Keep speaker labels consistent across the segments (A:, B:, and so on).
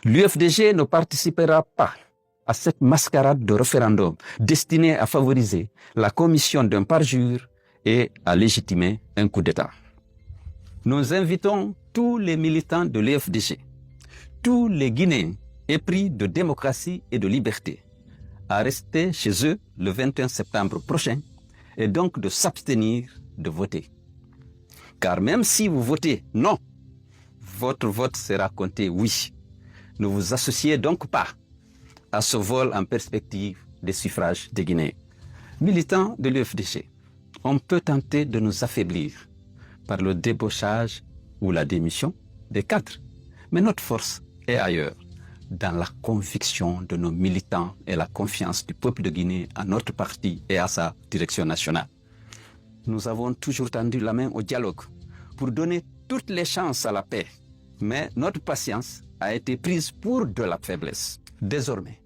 A: L'UFDG ne participera pas à cette mascarade de référendum destinée à favoriser la commission d'un parjure et à légitimer un coup d'État. Nous invitons tous les militants de l'UFDG, tous les Guinéens épris de démocratie et de liberté, à rester chez eux le 21 septembre prochain et donc de s'abstenir de voter. Car même si vous votez non, votre vote sera compté oui. Ne vous associez donc pas à ce vol en perspective des suffrages des Guinéens. Militants de l'UFDG, on peut tenter de nous affaiblir par le débauchage ou la démission des cadres. Mais notre force est ailleurs, dans la conviction de nos militants et la confiance du peuple de Guinée à notre parti et à sa direction nationale. Nous avons toujours tendu la main au dialogue pour donner toutes les chances à la paix. Mais notre patience a été prise pour de la faiblesse. Désormais,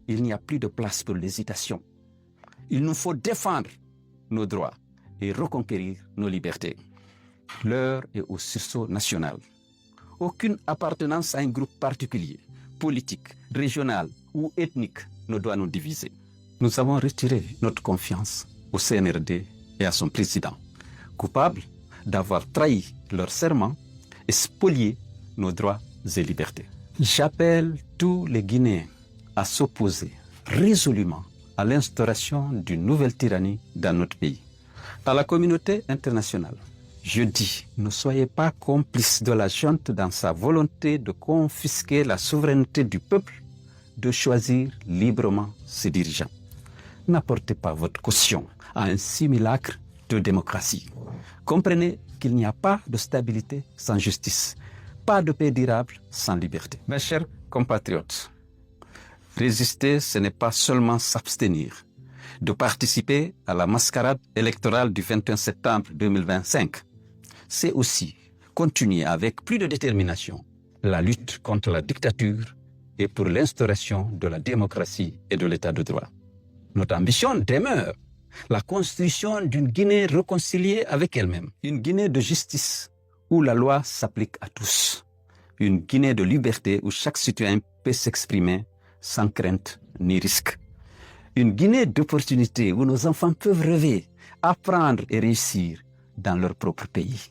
A: il n'y a plus de place pour l'hésitation. Il nous faut défendre nos droits et reconquérir nos libertés. L'heure est au sursaut national. Aucune appartenance à un groupe particulier, politique, régional ou ethnique ne doit nous diviser. Nous avons retiré notre confiance au CNRD et à son président, coupables d'avoir trahi leur serment et spolié nos droits et libertés. J'appelle tous les Guinéens à s'opposer résolument à l'instauration d'une nouvelle tyrannie dans notre pays. À la communauté internationale, je dis, ne soyez pas complices de la junte dans sa volonté de confisquer la souveraineté du peuple, de choisir librement ses dirigeants. N'apportez pas votre caution à un simulacre de démocratie. Comprenez qu'il n'y a pas de stabilité sans justice, pas de paix durable sans liberté. Mes chers compatriotes, résister, ce n'est pas seulement s'abstenir de participer à la mascarade électorale du 21 septembre 2025. C'est aussi continuer avec plus de détermination la lutte contre la dictature et pour l'instauration de la démocratie et de l'état de droit. Notre ambition demeure la construction d'une Guinée réconciliée avec elle-même, une Guinée de justice où la loi s'applique à tous, une Guinée de liberté où chaque citoyen peut s'exprimer sans crainte ni risque, une Guinée d'opportunités où nos enfants peuvent rêver, apprendre et réussir dans leur propre pays.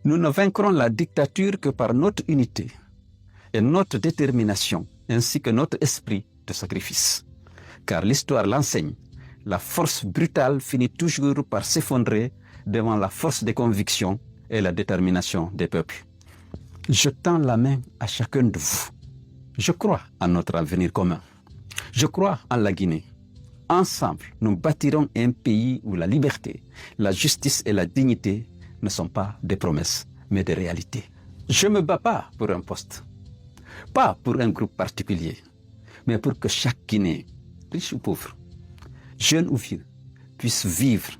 A: Nous ne vaincrons la dictature que par notre unité et notre détermination, ainsi que notre esprit de sacrifice. Car l'histoire l'enseigne, la force brutale finit toujours par s'effondrer devant la force des convictions et la détermination des peuples. Je tends la main à chacun de vous. Je crois en notre avenir commun. Je crois en la Guinée. Ensemble, nous bâtirons un pays où la liberté, la justice et la dignité ne sont pas des promesses, mais des réalités. Je ne me bats pas pour un poste, pas pour un groupe particulier, mais pour que chaque Guinéen, riche ou pauvre, jeune ou vieux, puisse vivre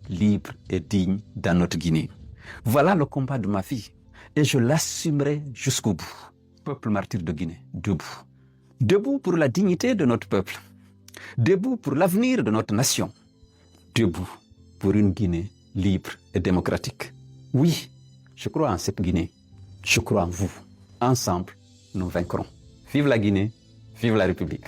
A: libre et digne dans notre Guinée. Voilà le combat de ma vie et je l'assumerai jusqu'au bout. Peuple martyr de Guinée, debout. Debout pour la dignité de notre peuple. Debout pour l'avenir de notre nation. Debout pour une Guinée libre et démocratique. Oui, je crois en cette Guinée. Je crois en vous. Ensemble, nous vaincrons. Vive la Guinée, vive la République.